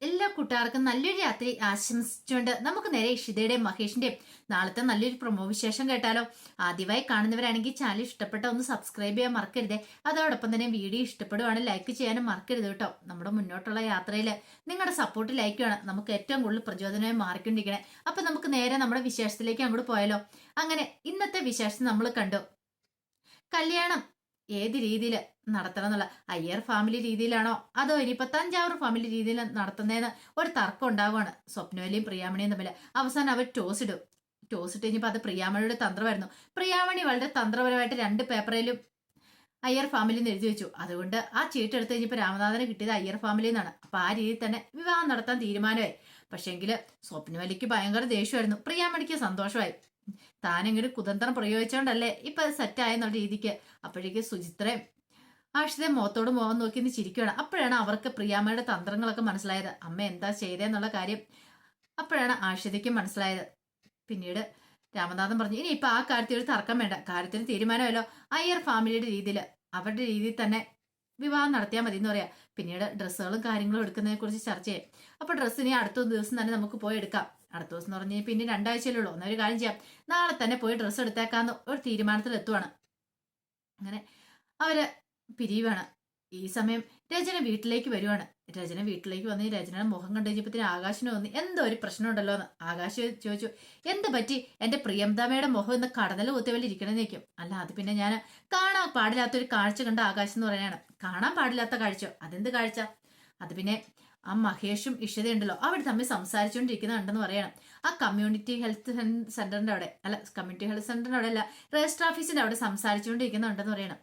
എല്ലാ കൂട്ടുകാർക്കും നല്ലൊരു രാത്രി ആശംസിച്ചുകൊണ്ട് നമുക്ക് നേരെ ഇഷിതയുടെയും മഹേഷിന്റെയും നാളത്തെ നല്ലൊരു പ്രൊമോ വിശേഷം കേട്ടാലോ. ആദ്യമായി കാണുന്നവരാണെങ്കിൽ ചാനൽ ഇഷ്ടപ്പെട്ട ഒന്ന് സബ്സ്ക്രൈബ് ചെയ്യാൻ മറക്കരുതേ. അതോടൊപ്പം തന്നെ വീഡിയോ ഇഷ്ടപ്പെടുവാണ് ലൈക്ക് ചെയ്യാനും മറക്കരുത് കേട്ടോ. നമ്മുടെ മുന്നോട്ടുള്ള യാത്രയിൽ നിങ്ങളുടെ സപ്പോർട്ട് ലൈക്കാണ് നമുക്ക് ഏറ്റവും കൂടുതൽ പ്രചോദനമായി മാറിക്കൊണ്ടിരിക്കണേ. അപ്പൊ നമുക്ക് നേരെ നമ്മുടെ വിശേഷത്തിലേക്ക് അങ്ങോട്ട് പോയാലോ. അങ്ങനെ ഇന്നത്തെ വിശേഷം നമ്മൾ കണ്ടു. കല്യാണം ഏത് രീതിയിൽ നടത്തണം എന്നുള്ള അയ്യർ ഫാമിലി രീതിയിലാണോ അതോ ഇനിയിപ്പോ തഞ്ചാവൂർ ഫാമിലി രീതിയിൽ നടത്തുന്നതെന്ന് ഒരു തർക്കം ഉണ്ടാവുകയാണ് സ്വപ്നവലിയും പ്രിയാമണിയും തമ്മിൽ. അവസാനം അവർ ടോസ് ഇട്ട് കഴിഞ്ഞപ്പോൾ അത് പ്രിയാമണിയുടെ തന്ത്രമായിരുന്നു. പ്രിയാമണി വളരെ തന്ത്രപരമായിട്ട് രണ്ട് പേപ്പറിലും അയ്യർ ഫാമിലി എന്ന് എഴുതി വെച്ചു. അതുകൊണ്ട് ആ ചീട്ട് എടുത്ത് കഴിഞ്ഞപ്പോൾ രാമനാഥന് കിട്ടിയത് അയ്യർ ഫാമിലി എന്നാണ്. അപ്പൊ ആ രീതിയിൽ തന്നെ വിവാഹം നടത്താൻ തീരുമാനമായി. പക്ഷേങ്കില് സ്വപ്നവലിക്ക് ഭയങ്കര ദേഷ്യമായിരുന്നു, പ്രിയാമണിക്ക് സന്തോഷമായി. താനെങ്കിലും കുതന്ത്രം പ്രയോഗിച്ചോണ്ടല്ലേ ഇപ്പൊ സെറ്റായെന്നുള്ള രീതിക്ക്. അപ്പോഴേക്ക് സുചിത്രയും ആഷിതയും മുഖത്തോട് മുഖം നോക്കി നിന്ന് ചിരിക്കുകയാണ്. അപ്പോഴാണ് അവർക്ക് പ്രിയാമ്മയുടെ തന്ത്രങ്ങളൊക്കെ മനസ്സിലായത്, അമ്മ എന്താ ചെയ്തതെന്നുള്ള കാര്യം അപ്പോഴാണ് ആഷിതയ്ക്കും മനസ്സിലായത്. പിന്നീട് രാമനാഥൻ പറഞ്ഞു, ഇനി ഇപ്പൊ ആ കാര്യത്തിൽ ഒരു തർക്കം വേണ്ട, കാര്യത്തിന് തീരുമാനമല്ലോ. അയ്യർ ഫാമിലിയുടെ രീതിയിൽ അവരുടെ രീതിയിൽ തന്നെ വിവാഹം നടത്തിയാൽ മതി എന്ന് പറയാം. പിന്നീട് ഡ്രസ്സുകളും കാര്യങ്ങളും എടുക്കുന്നതിനെ കുറിച്ച് ചർച്ച ചെയ്യും. അപ്പൊ ഡ്രസ്സ് ഇനി അടുത്ത ദിവസം തന്നെ നമുക്ക് പോയി എടുക്കാം. അടുത്ത ദിവസം എന്ന് പറഞ്ഞാൽ പിന്നെ 2 ആഴ്ചയിലുള്ളൂ. എന്നൊരു കാര്യം ചെയ്യാം, നാളെ തന്നെ പോയി ഡ്രസ്സ് എടുത്തേക്കാന്ന് ഒരു തീരുമാനത്തിൽ എത്തുവാണ്. അങ്ങനെ അവര് പിരിയുവാണ്. ഈ സമയം രചന വീട്ടിലേക്ക് വരുവാണ്. രചന വീട്ടിലേക്ക് വന്ന് രചനയുടെ മുഖം കണ്ടു കഴിഞ്ഞപ്പത്തിന് ആകാശിന് തോന്നി എന്തോ ഒരു പ്രശ്നം ഉണ്ടല്ലോ എന്ന്. ആകാശ് ചോദിച്ചു, എന്ത് പറ്റി? എന്റെ പ്രിയംതമയുടെ മുഖം ഇന്ന് കടന്നൽ കുത്തിയവല് ഇരിക്കണമെന്ന് നിൽക്കും. അല്ല, അത് പിന്നെ ഞാൻ കാണാൻ പാടില്ലാത്തൊരു കാഴ്ച കണ്ട ആകാശം എന്ന് പറയാണ്. കാണാൻ പാടില്ലാത്ത കാഴ്ച? അതെന്ത് കാഴ്ച? അത് പിന്നെ ആ മഹേഷും ഇഷിതയുണ്ടല്ലോ, അവർ തമ്മിൽ സംസാരിച്ചുകൊണ്ടിരിക്കുന്നുണ്ടെന്ന് പറയണം. ആ കമ്മ്യൂണിറ്റി ഹെൽത്ത് സെന്ററിന്റെ അവിടെ കമ്മ്യൂണിറ്റി ഹെൽത്ത് സെന്ററിന്റെ അവിടെ അല്ല, രജിസ്റ്റർ ഓഫീസിന്റെ അവിടെ സംസാരിച്ചുകൊണ്ടിരിക്കുന്നുണ്ടെന്ന് പറയണം.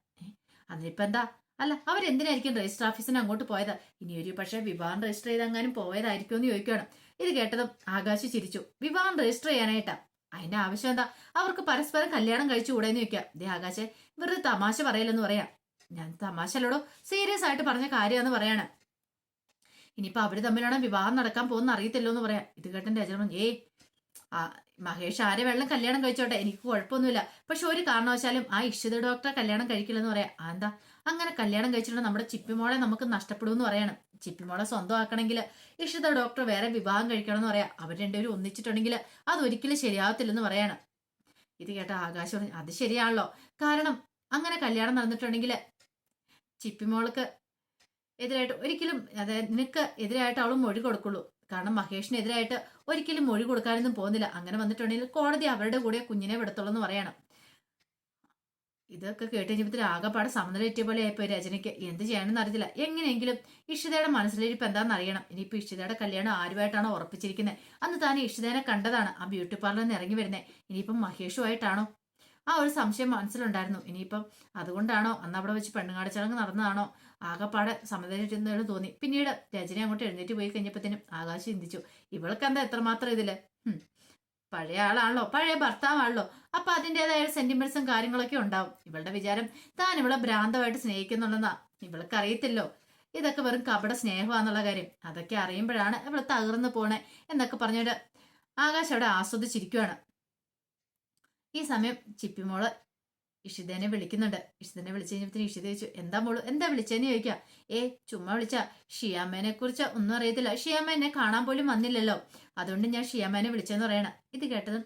അതിനിപ്പോ എന്താ? അല്ല, അവരെന്തിനായിരിക്കും രജിസ്റ്റർ ഓഫീസിന് അങ്ങോട്ട് പോയത്? ഇനി ഒരു പക്ഷേ വിവാഹം രജിസ്റ്റർ ചെയ്തെങ്ങാനും പോയതായിരിക്കും എന്ന് ചോദിക്കുകയാണ്. ഇത് കേട്ടതും ആകാശ് ചിരിച്ചു. വിവാഹം രജിസ്റ്റർ ചെയ്യാനായിട്ടാ? അതിന്റെ ആവശ്യം എന്താ? അവർക്ക് പരസ്പരം കല്യാണം കഴിച്ചുകൂടെന്ന് ചോദിക്കാം. ദേ ആകാശ്, വെറുതെ തമാശ പറയലെന്ന് പറയാം. ഞാൻ തമാശ അല്ലടോ, സീരിയസ് ആയിട്ട് പറഞ്ഞ കാര്യമെന്ന് പറയാണ്. ഇനിയിപ്പോ അവര് തമ്മിലാണ് വിവാഹം നടക്കാൻ പോകുന്ന അറിയത്തില്ലോ എന്ന് പറയാം. ഇത് കേട്ടൻ രജനൻ, ആ മഹേഷ് ആരെ വെള്ളം കല്യാണം കഴിച്ചോട്ടെ, എനിക്ക് കുഴപ്പമൊന്നുമില്ല. പക്ഷെ ഒരു കാരണവശാലും ആ ഇഷിത ഡോക്ടറെ കല്യാണം കഴിക്കില്ലെന്ന് പറയാം. എന്താ അങ്ങനെ കല്യാണം കഴിച്ചിട്ട് നമ്മുടെ ചിപ്പിമോളെ നമുക്ക് നഷ്ടപ്പെടുമെന്ന് പറയണം. ചിപ്പിമോളെ സ്വന്തമാക്കണമെങ്കിൽ ഇഷിത ഡോക്ടർ വേറെ വിവാഹം കഴിക്കണം എന്ന് പറയാം. അവർ രണ്ടുപേരും ഒന്നിച്ചിട്ടുണ്ടെങ്കിൽ അതൊരിക്കലും ശരിയാവത്തില്ലെന്ന് പറയാണ്. ഇത് കേട്ട ആകാശ് പറഞ്ഞു, അത് ശരിയാണല്ലോ. കാരണം അങ്ങനെ കല്യാണം നടന്നിട്ടുണ്ടെങ്കിൽ ചിപ്പിമോൾക്ക് എതിരായിട്ട് ഒരിക്കലും, അതായത് നിനക്ക് എതിരായിട്ട് അവൾ മൊഴി കൊടുക്കുള്ളൂ. കാരണം മഹേഷിനെതിരായിട്ട് ഒരിക്കലും മൊഴി കൊടുക്കാനൊന്നും പോകുന്നില്ല. അങ്ങനെ വന്നിട്ടുണ്ടെങ്കിൽ കോടതി അവരുടെ കൂടെ കുഞ്ഞിനെ വിടത്തുള്ളൂ എന്ന് പറയണം. ഇതൊക്കെ കേട്ട് കഴിഞ്ഞപ്പോൾ ആകെപ്പാടെ സമനില തെറ്റിയ പോലെ ആയിപ്പോയി രചനയ്ക്ക്. എന്ത് ചെയ്യണമെന്ന് അറിയത്തില്ല. എങ്ങനെയെങ്കിലും ഇഷിതയുടെ മനസ്സിലിരിപ്പ് എന്താണെന്ന് അറിയണം. ഇനിയിപ്പോൾ ഇഷിതയുടെ കല്യാണം ആരുമായിട്ടാണോ ഉറപ്പിച്ചിരിക്കുന്നത്? അന്ന് താൻ ഇഷിതേനെ കണ്ടതാണ് ആ ബ്യൂട്ടി പാർലറിൽ നിന്ന് ഇറങ്ങി വരുന്നത്. ഇനിയിപ്പം മഹേഷുമായിട്ടാണോ? ആ ഒരു സംശയം മനസ്സിലുണ്ടായിരുന്നു. ഇനിയിപ്പം അതുകൊണ്ടാണോ അന്ന് അവിടെ വെച്ച് പെണ്ണുങ്ങാട് ചടങ്ങ് നടന്നതാണോ? ആകെപ്പാടെ സമനില തോന്നി. പിന്നീട് രജനി അങ്ങോട്ട് എഴുന്നേറ്റ് പോയി കഴിഞ്ഞപ്പോഴത്തേനും ആകാശം ചിന്തിച്ചു, ഇവൾക്ക് എന്താ എത്രമാത്രം ഇതില്? പഴയ ആളാണല്ലോ, പഴയ ഭർത്താവാണല്ലോ. അപ്പൊ അതിൻ്റെതായ സെന്റിമെന്റ്സും കാര്യങ്ങളൊക്കെ ഉണ്ടാവും. ഇവളുടെ വിചാരം താൻ ഇവളെ ഭ്രാന്തമായിട്ട് സ്നേഹിക്കുന്നുണ്ടെന്നാ. ഇവൾക്ക് അറിയത്തില്ലോ ഇതൊക്കെ വെറും കപട സ്നേഹമാന്നുള്ള കാര്യം. അതൊക്കെ അറിയുമ്പോഴാണ് ഇവള് തകർന്നു പോണേ എന്നൊക്കെ പറഞ്ഞിട്ട് ആകാശ് അവിടെ ആസ്വദിച്ചിരിക്കുവാണ്. ഈ സമയം ചിപ്പിമോള് ഇഷിതേനെ വിളിക്കുന്നുണ്ട്. ഇഷിതനെ വിളിച്ചു കഴിഞ്ഞപ്പത്തിന് ഇഷിത ചോദിച്ചു, എന്താ മോള്, എന്താ വിളിച്ചെന്ന് ചോദിക്കാം. ചുമ്മാ വിളിച്ച, ഷിയാമ്മേനെ കുറിച്ച് ഒന്നും അറിയത്തില്ല. ഷിയാമ്മ എന്നെ കാണാൻ പോലും വന്നില്ലല്ലോ, അതുകൊണ്ട് ഞാൻ ഷിയാമ്മേനെ വിളിച്ചെന്ന് പറയണം. ഇത് കേട്ടതും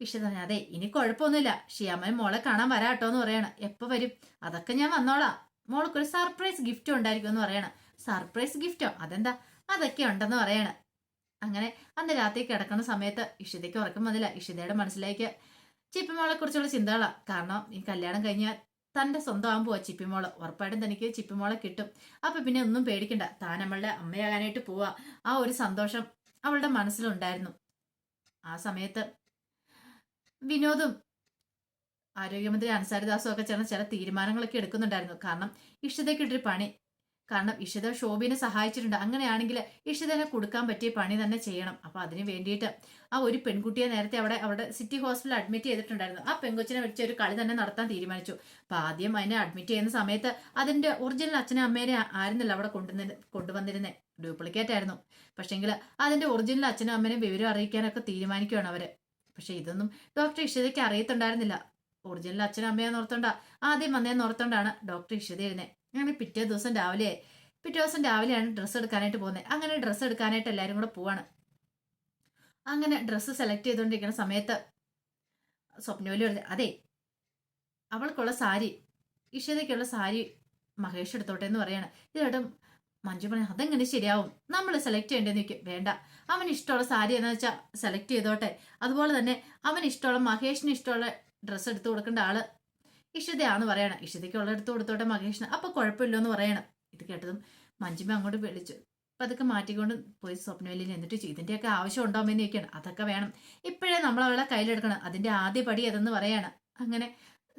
ഇഷിത പറഞ്ഞു, അതെ ഇനി കുഴപ്പമൊന്നുമില്ല, ഷിയാമ്മ മോളെ കാണാൻ വരാട്ടോ എന്ന് പറയണം. എപ്പോ വരും? അതൊക്കെ ഞാൻ വന്നോളാം, മോൾക്കൊരു സർപ്രൈസ് ഗിഫ്റ്റ് ഉണ്ടായിരിക്കും എന്ന് പറയണം. സർപ്രൈസ് ഗിഫ്റ്റോ? അതെന്താ? അതൊക്കെ ഉണ്ടെന്ന് പറയണം. അങ്ങനെ അന്ന് രാത്രി കിടക്കുന്ന സമയത്ത് ഇഷിതയ്ക്ക് ഉറക്കം വന്നില്ല. ഇഷിതയുടെ മനസ്സിലേക്ക് ചിപ്പിമോളെ കുറിച്ചുള്ള ചിന്തകളാ. കാരണം ഈ കല്യാണം കഴിഞ്ഞാൽ തന്റെ സ്വന്തം ആകുമ്പോ ചിപ്പിമോള്, ഉറപ്പായിട്ടും തനിക്ക് ചിപ്പിമോളെ കിട്ടും. അപ്പൊ പിന്നെ ഒന്നും പേടിക്കണ്ട, താൻ നമ്മളുടെ അമ്മയാകാനായിട്ട് പോവാ. ആ ഒരു സന്തോഷം അവളുടെ മനസ്സിലുണ്ടായിരുന്നു. ആ സമയത്ത് വിനോദും ആരോഗ്യമന്ത്രി അൻസാരിദാസും ഒക്കെ ചേർന്ന് ചില തീരുമാനങ്ങളൊക്കെ എടുക്കുന്നുണ്ടായിരുന്നു. കാരണം ഇഷിതയ്ക്കിട്ടൊരു പണി, കാരണം ഇഷിത ശോഭിനെ സഹായിച്ചിട്ടുണ്ട്. അങ്ങനെയാണെങ്കിൽ ഇഷിതനെ കൊടുക്കാൻ പറ്റിയ പണി തന്നെ ചെയ്യണം. അപ്പൊ അതിന് വേണ്ടിയിട്ട് ആ ഒരു പെൺകുട്ടിയെ നേരത്തെ അവിടെ സിറ്റി ഹോസ്പിറ്റലിൽ അഡ്മിറ്റ് ചെയ്തിട്ടുണ്ടായിരുന്നു. ആ പെൺകൊച്ചിനെ വെച്ച് ഒരു കളി തന്നെ നടത്താൻ തീരുമാനിച്ചു. അപ്പൊ ആദ്യം അതിനെ അഡ്മിറ്റ് ചെയ്യുന്ന സമയത്ത് അതിന്റെ ഒറിജിനൽ അച്ഛനും അമ്മേനെ ആയിരുന്നില്ല അവിടെ കൊണ്ടുവന്നിരുന്നേ, ഡ്യൂപ്ലിക്കേറ്റ് ആയിരുന്നു. പക്ഷെങ്കിൽ അതിന്റെ ഒറിജിനൽ അച്ഛനും അമ്മേനെ വിവരം അറിയിക്കാനൊക്കെ തീരുമാനിക്കുകയാണ് അവര്. പക്ഷെ ഇതൊന്നും ഡോക്ടർ ഇഷിതയ്ക്ക് അറിയത്തുണ്ടായിരുന്നില്ല. ഒറിജിനൽ അച്ഛനും അമ്മയെന്ന് ഓർത്തോണ്ടാ ആദ്യം വന്നേന്ന് ഓർത്തോണ്ടാണ് ഡോക്ടർ ഇഷിത ഇരുന്നേ. അങ്ങനെ പിറ്റേ ദിവസം രാവിലെ പിറ്റേ ദിവസം രാവിലെയാണ് ഡ്രസ്സ് എടുക്കാനായിട്ട് പോകുന്നത്. അങ്ങനെ ഡ്രസ്സ് എടുക്കാനായിട്ട് എല്ലാവരും കൂടെ പോവാണ്. അങ്ങനെ ഡ്രസ്സ് സെലക്ട് ചെയ്തുകൊണ്ടിരിക്കുന്ന സമയത്ത് സ്വപ്നവല്ലി പറഞ്ഞു, അതെ അവൾക്കുള്ള സാരി, ഇഷിതയ്ക്കുള്ള സാരി മഹേഷ് എടുത്തോട്ടെ എന്ന് പറയാണ്. ഇത് കേട്ടും മഞ്ജു പറഞ്ഞു, അതെങ്ങനെ ശരിയാവും, നമ്മൾ സെലക്ട് ചെയ്യേണ്ടതെന്ന് ചോദിക്കും. വേണ്ട, അവന് ഇഷ്ടമുള്ള സാരി എന്ന് വെച്ചാൽ സെലക്ട് ചെയ്തോട്ടെ. അതുപോലെ തന്നെ അവന് ഇഷ്ടമുള്ള, മഹേഷിന് ഇഷ്ടമുള്ള ഡ്രസ്സ് എടുത്തു കൊടുക്കേണ്ട ആള് ഇഷിതയാന്ന് പറയണം. ഇഷിതയ്ക്കുള്ള എടുത്തു കൊടുത്തോട്ടെ മഹേഷിന്, അപ്പൊ കുഴപ്പമില്ലോ എന്ന് പറയണം. ഇത് കേട്ടതും മഞ്ജുമ അങ്ങോട്ട് വിളിച്ചു അതൊക്കെ മാറ്റിക്കൊണ്ട് പോയി സ്വപ്നവല്ലിനെ എന്നിട്ട് ഇതിന്റെയൊക്കെ ആവശ്യം ഉണ്ടോമെന്ന് ചോദിക്കണം. അതൊക്കെ വേണം, ഇപ്പോഴേ നമ്മൾ അവളെ കയ്യിലെടുക്കണം, അതിന്റെ ആദ്യ പടി അതെന്ന് പറയാണ്. അങ്ങനെ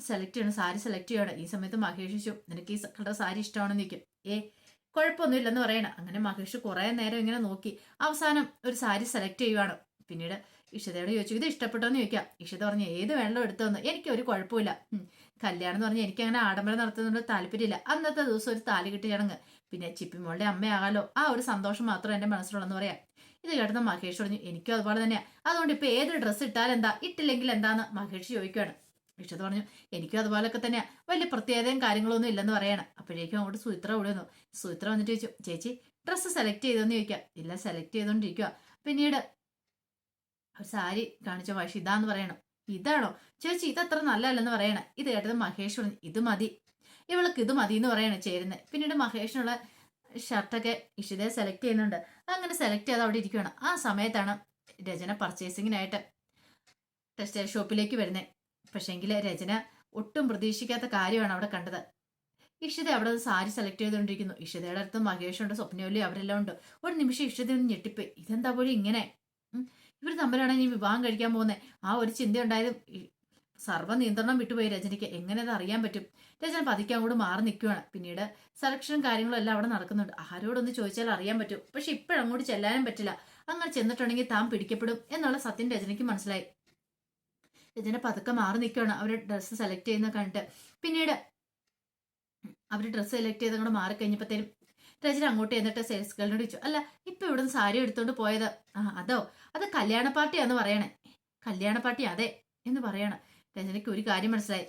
സെലക്ട് ചെയ്യണം, സാരി സെലക്ട് ചെയ്യണം. ഈ സമയത്ത് മഹേഷ് ചോദിച്ചു, നിനക്ക് ഈ കളർ സാരി ഇഷ്ടമാണെന്ന് ചോദിക്കും. കുഴപ്പമൊന്നുമില്ലെന്ന് പറയണം. അങ്ങനെ മഹേഷ് കുറെ നേരം ഇങ്ങനെ നോക്കി അവസാനം ഒരു സാരി സെലക്ട് ചെയ്യുവാണ്. പിന്നീട് ഇഷിതയോട് ചോദിച്ചു, ഇത് ഇഷ്ടപ്പെട്ടോന്ന് ചോദിക്കാം. ഇഷിത പറഞ്ഞു, ഏത് വേണമല്ലോ എടുത്തോന്ന്, എനിക്ക് ഒരു കുഴപ്പമില്ല. കല്യാണം എന്ന് പറഞ്ഞാൽ എനിക്ക് അങ്ങനെ ആഡംബരം നടത്തുന്നതുകൊണ്ട് താല്പര്യമില്ല. അന്നത്തെ ദിവസം ഒരു താലി കിട്ടി ചടങ്ങ്, പിന്നെ ചിപ്പിമോളുടെ അമ്മയാകാലോ, ആ ഒരു സന്തോഷം മാത്രം എന്റെ മനസ്സിലുള്ളെന്ന് പറയാം. ഇത് കേട്ടുന്ന മഹേഷ് പറഞ്ഞു, എനിക്കും അതുപോലെ തന്നെയാ, അതുകൊണ്ട് ഇപ്പൊ ഏത് ഡ്രസ്സ് ഇട്ടാൽ എന്താ, ഇട്ടില്ലെങ്കിൽ എന്താന്ന് മഹേഷ് ചോദിക്കുകയാണ്. ഇഷ്ടത്ത് പറഞ്ഞു, എനിക്കും അതുപോലൊക്കെ തന്നെയാ, വലിയ പ്രത്യേകതയും കാര്യങ്ങളൊന്നും ഇല്ലെന്ന് പറയണം. അപ്പോഴേക്കും അങ്ങോട്ട് സുചിത്ര ഓടി വന്നു. സുചിത്ര വന്നിട്ട് ചോദിച്ചു, ചേച്ചി ഡ്രസ്സ് സെലക്ട് ചെയ്തോന്ന് ചോദിക്കാം. ഇല്ല, സെലക്ട് ചെയ്തോണ്ടിരിക്കുക. പിന്നീട് ഒരു സാരി കാണിച്ച വശം ഇതാന്ന് പറയണം. ഇതാണോ ചേച്ചി, ഇതത്ര നല്ലതല്ലെന്ന് പറയണം. ഇത് കേട്ടത് മഹേഷ് പറഞ്ഞു, ഇത് മതി, ഇവൾക്ക് ഇത് മതി എന്ന് പറയണം ചേരുന്നത്. പിന്നീട് മഹേഷിനുള്ള ഷർട്ടൊക്കെ ഇഷിതയെ സെലക്ട് ചെയ്യുന്നുണ്ട്. അങ്ങനെ സെലക്ട് ചെയ്ത് അവിടെ ഇരിക്കുകയാണ്. ആ സമയത്താണ് രചന പർച്ചേസിങ്ങിനായിട്ട് ടെക്സ്റ്റൈൽ ഷോപ്പിലേക്ക് വരുന്നത്. പക്ഷേങ്കിൽ രചന ഒട്ടും പ്രതീക്ഷിക്കാത്ത കാര്യമാണ് അവിടെ കണ്ടത്. ഇഷിത അവിടെ സാരി സെലക്ട് ചെയ്തുകൊണ്ടിരിക്കുന്നു. ഇഷിതയുടെ അടുത്ത് മഹേഷുണ്ട്, സ്വപ്നവല്ലി അവരെല്ലാം ഉണ്ട്. ഒരു നിമിഷം ഇഷിത ഞെട്ടിപ്പോയി, ഇതെന്താ പോലും ഇങ്ങനെ, ഇവർ തമ്മിലാണ് ഇനി വിവാഹം കഴിക്കാൻ പോകുന്നത്. ആ ഒരു ചിന്ത ഉണ്ടായതും സർവ്വ നിയന്ത്രണം വിട്ടുപോയി രചനയ്ക്ക്. എങ്ങനെ അത് അറിയാൻ പറ്റും? രചന പതിക്കാൻ അങ്ങോട്ട് മാറി നിൽക്കുകയാണ്. പിന്നീട് സെലക്ഷനും കാര്യങ്ങളും എല്ലാം അവിടെ നടക്കുന്നുണ്ട്. ആരോടൊന്ന് ചോദിച്ചാൽ അറിയാൻ പറ്റും, പക്ഷെ ഇപ്പോഴങ്ങോട്ട് ചെല്ലാനും പറ്റില്ല. അങ്ങനെ ചെന്നിട്ടുണ്ടെങ്കിൽ താൻ പിടിക്കപ്പെടും എന്നുള്ള സത്യം രചനയ്ക്ക് മനസ്സിലായി. രചന പതുക്കെ മാറി നിൽക്കുകയാണ് അവർ ഡ്രസ്സ് സെലക്ട് ചെയ്യുന്ന കണ്ടിട്ട്. പിന്നീട് അവർ ഡ്രസ്സ് സെലക്ട് ചെയ്ത് അങ്ങോട്ട് മാറിക്കഴിഞ്ഞപ്പോഴത്തേനും രചന അങ്ങോട്ട് എന്നിട്ട് സെയിൽസ് ഗേളിനോട് ചോദിച്ചു, അല്ല ഇപ്പൊ ഇവിടുന്ന് സാരി എടുത്തോണ്ട് പോയത് അതോ, അത് കല്യാണ പാർട്ടിയാന്ന് പറയണേ. കല്യാണ പാർട്ടി അതെ എന്ന് പറയാണ്. രചനയ്ക്ക് ഒരു കാര്യം മനസ്സിലായി,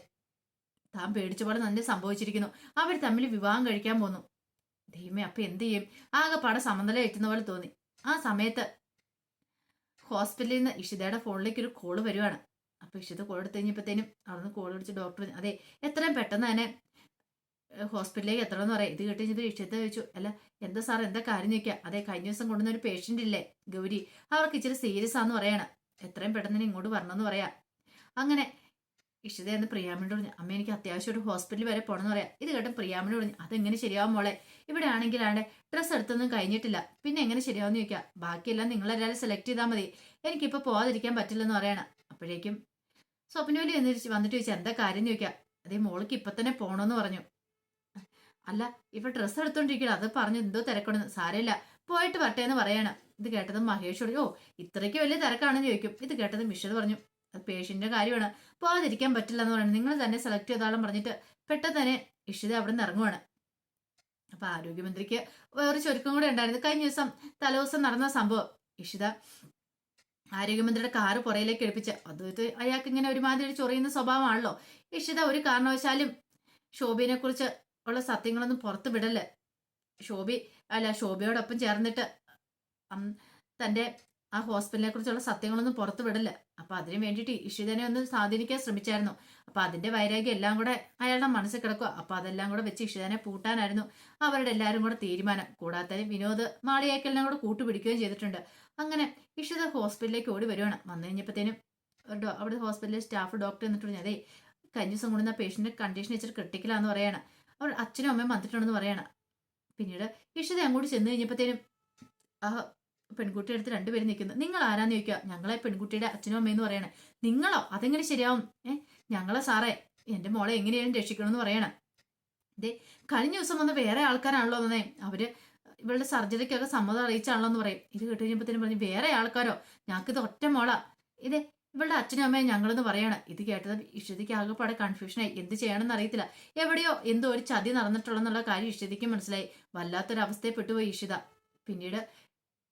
താൻ പേടിച്ച പോലെ തന്നെ സംഭവിച്ചിരിക്കുന്നു. അവർ തമ്മിൽ വിവാഹം കഴിക്കാൻ പോന്നു. ദൈവമേ, അപ്പൊ എന്ത് ചെയ്യും? ആകെപ്പാടെ സമനില എത്തുന്ന പോലെ തോന്നി. ആ സമയത്ത് ഹോസ്പിറ്റലിൽ നിന്ന് ഇഷിതയുടെ ഫോണിലേക്ക് ഒരു കോള് വരുവാണ്. അപ്പൊ ഇഷിത കോൾ എടുത്ത് കഴിഞ്ഞപ്പോഴത്തേനും അവിടുന്ന് കോൾ വിളിച്ച് ഡോക്ടർ, അതെ എത്രയും പെട്ടെന്ന് തന്നെ ഹോസ്പിറ്റലിലേക്ക് എത്തണമെന്ന് പറയാം. ഇത് കേട്ട് ഇഷ്ടത്തെ ചോദിച്ചു, അല്ല എന്താ സാർ, എന്താ കാര്യം ചോദിക്കുക. അതെ, കഴിഞ്ഞ ദിവസം കൊണ്ടുവന്ന ഒരു പേഷ്യന്റ് ഇല്ലേ ഗൗരി, അവർക്ക് ഇച്ചിരി സീരിയസ് ആന്ന് പറയണം, എത്രയും പെട്ടെന്ന് ഇങ്ങോട്ട് വരണമെന്ന് പറയാം. അങ്ങനെ ഇഷിത എന്ന് പ്രിയാമിനോട് പറഞ്ഞു, അമ്മ എനിക്ക് അത്യാവശ്യം ഒരു ഹോസ്പിറ്റലിൽ വരെ പോകണമെന്ന് പറയാം. ഇത് കേട്ട് പ്രിയാമിനോട് പറഞ്ഞു, അതെങ്ങനെ ശരിയാവും മോളെ, ഇവിടെ ആണെങ്കിലാണ്ട് ഡ്രസ്സ് എടുത്തൊന്നും കഴിഞ്ഞിട്ടില്ല, പിന്നെ എങ്ങനെ ശരിയാവുന്ന ചോദിക്കാം. ബാക്കിയെല്ലാം നിങ്ങളെല്ലാവരും സെലക്ട് ചെയ്താൽ മതി, എനിക്കിപ്പോൾ പോകാതിരിക്കാൻ പറ്റില്ലെന്ന് പറയണം. അപ്പോഴേക്കും സ്വപ്നവല്ലി വന്നിട്ട് ചോദിച്ചാൽ എന്താ കാര്യം ചോദിക്കാം. അതേ, മോൾക്ക് ഇപ്പൊ തന്നെ പോകണമെന്ന് പറഞ്ഞു. അല്ല ഇപ്പൊ ഡ്രസ്സ് എടുത്തോണ്ടിരിക്കണം, അത് പറഞ്ഞു എന്തോ തിരക്കൊണ്ടെന്ന്. സാരമില്ല, പോയിട്ട് വരട്ടെ എന്ന് പറയണം. ഇത് കേട്ടതും മഹേഷോട്, ഓ ഇത്രയ്ക്ക് വലിയ തിരക്കാണെന്ന് ചോദിക്കും. ഇത് കേട്ടതും വിഷത് പറഞ്ഞു, അത് പേഷ്യന്റിന്റെ കാര്യമാണ്, പോകാതിരിക്കാൻ പറ്റില്ല എന്ന് പറയുന്നത്, നിങ്ങൾ തന്നെ സെലക്ട് ചെയ്താലും പറഞ്ഞിട്ട് പെട്ടെന്ന് തന്നെ ഇഷിത അവിടെ നിന്ന് ഇറങ്ങുവാണ്. അപ്പൊ ആരോഗ്യമന്ത്രിക്ക് വേറെ ചുരുക്കം കൂടെ ഉണ്ടായിരുന്നു. കഴിഞ്ഞ ദിവസം തലേദിവസം നടന്ന സംഭവം, ഇഷിത ആരോഗ്യമന്ത്രിയുടെ കാറ് പുറയിലേക്ക് എടുപ്പിച്ച്, അത് അയാൾക്ക് ഇങ്ങനെ ഒരുമാതിരി ചൊറിയുന്ന സ്വഭാവമാണല്ലോ. ഇഷിത ഒരു കാരണവശാലും ശോഭിനെ കുറിച്ച് ഉള്ള സത്യങ്ങളൊന്നും പുറത്ത് വിടല്. ശോഭയോടൊപ്പം ചേർന്നിട്ട് തന്റെ ആ ഹോസ്പിറ്റലിനെ കുറിച്ചുള്ള സത്യങ്ങളൊന്നും പുറത്ത് വിടല്. അപ്പൊ അതിനു വേണ്ടിയിട്ട് ഇഷിതനെ ഒന്ന് സ്വാധീനിക്കാൻ ശ്രമിച്ചായിരുന്നു. അപ്പൊ അതിന്റെ വൈരാഗ്യം എല്ലാം കൂടെ അയാളുടെ മനസ്സിൽ കിടക്കുക. അപ്പൊ അതെല്ലാം കൂടെ വെച്ച് ഇഷിതനെ പൂട്ടാനായിരുന്നു അവരുടെ എല്ലാവരും കൂടെ തീരുമാനം. കൂടാതെ വിനോദ് മാളിയേക്കലിനെ കൂടെ കൂട്ടുപിടിക്കുകയും ചെയ്തിട്ടുണ്ട്. അങ്ങനെ ഇഷിത ഹോസ്പിറ്റലിലേക്ക് ഓടി വരുവാണ്. വന്നു കഴിഞ്ഞപ്പോഴത്തേനും അവിടെ ഹോസ്പിറ്റലിലെ സ്റ്റാഫ് ഡോക്ടർ എന്നിട്ട് പറഞ്ഞു, അതെ കഴിഞ്ഞ ദിവസം കൊണ്ടുവന്ന പേഷ്യന്റ് കണ്ടീഷൻ വെച്ചിട്ട് ക്രിട്ടിക്കലാന്ന് പറയാണ്. അവർ അച്ഛനും അമ്മയും വന്നിട്ടുണ്ടെന്ന് പറയണം. പിന്നീട് ഇഷിത അങ്ങോട്ട് ചെന്ന് കഴിഞ്ഞപ്പോഴത്തേനും ആ പെൺകുട്ടിയുടെ അടുത്ത് രണ്ടുപേരും നിൽക്കുന്നു. നിങ്ങൾ ആരാന്ന് ചോദിക്കുക. ഞങ്ങളെ പെൺകുട്ടിയുടെ അച്ഛനും അമ്മയെന്ന് പറയണേ. നിങ്ങളോ, അതെങ്ങനെ ശരിയാവും? ഞങ്ങളെ സാറേ, എന്റെ മോളെ എങ്ങനെയാലും രക്ഷിക്കണമെന്ന് പറയണം. ഇതേ കഴിഞ്ഞ ദിവസം വന്ന് വേറെ ആൾക്കാരാണല്ലോ വന്നേ, അവര് ഇവളുടെ സർജറിക്കൊക്കെ സമ്മതം അറിയിച്ചാണല്ലോ എന്ന് പറയും. ഇത് കേട്ട് കഴിഞ്ഞപ്പോഴത്തേനും പറഞ്ഞു, വേറെ ആൾക്കാരോ, ഞങ്ങൾക്കിത് ഒറ്റ മോളാ, ഇതേ ഇവളുടെ അച്ഛനും അമ്മയും ഞങ്ങളെന്ന് പറയണം. ഇത് കേട്ടത് ഇഷിതയ്ക്ക് ആകെപ്പാടെ കൺഫ്യൂഷനായി. എന്ത് ചെയ്യണമെന്ന് അറിയത്തില്ല. എവിടെയോ എന്തോ ഒരു ചതി നടന്നിട്ടുള്ളെന്നുള്ള കാര്യം ഇഷിതയ്ക്ക് മനസ്സിലായി. വല്ലാത്തൊരവസ്ഥയെ പെട്ടുപോയി ഇഷിത. പിന്നീട്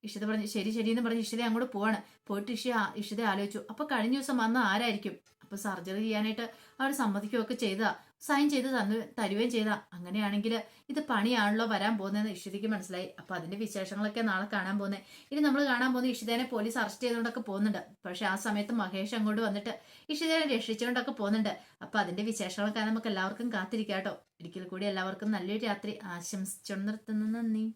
ഇഷിത പറഞ്ഞു, ശരി ശരി എന്ന് പറഞ്ഞ് ഇഷിത അങ്ങോട്ട് പോവാണ്. പോയിട്ട് ഇഷിത ആലോചിച്ചു, അപ്പൊ കഴിഞ്ഞ ദിവസം വന്ന ആരായിരിക്കും? അപ്പൊ സർജറി ചെയ്യാനായിട്ട് അവർ സമ്മതിക്കുകയൊക്കെ ചെയ്തതാ. സൈൻ ചെയ്ത് തരുകയും ചെയ്താ. അങ്ങനെയാണെങ്കിൽ ഇത് പണിയാണല്ലോ വരാൻ പോകുന്നതെന്ന് ഇഷിതയ്ക്ക് മനസ്സിലായി. അപ്പൊ അതിന്റെ വിശേഷങ്ങളൊക്കെ നാളെ കാണാൻ പോകുന്നത്. ഇനി നമ്മൾ കാണാൻ പോകുന്ന ഇഷിതേനെ പോലീസ് അറസ്റ്റ് ചെയ്തുകൊണ്ടൊക്കെ പോകുന്നുണ്ട്. പക്ഷെ ആ സമയത്ത് മഹേഷ് അങ്ങോട്ട് വന്നിട്ട് ഇഷിതേനെ രക്ഷിച്ചുകൊണ്ടൊക്കെ പോകുന്നുണ്ട്. അപ്പൊ അതിന്റെ വിശേഷങ്ങളൊക്കെ നമുക്ക് എല്ലാവർക്കും കാത്തിരിക്കാം കേട്ടോ. ഒരിക്കൽ കൂടി എല്ലാവർക്കും നല്ലൊരു രാത്രി ആശംസിച്ചു നിർത്തുന്നു. നന്ദി.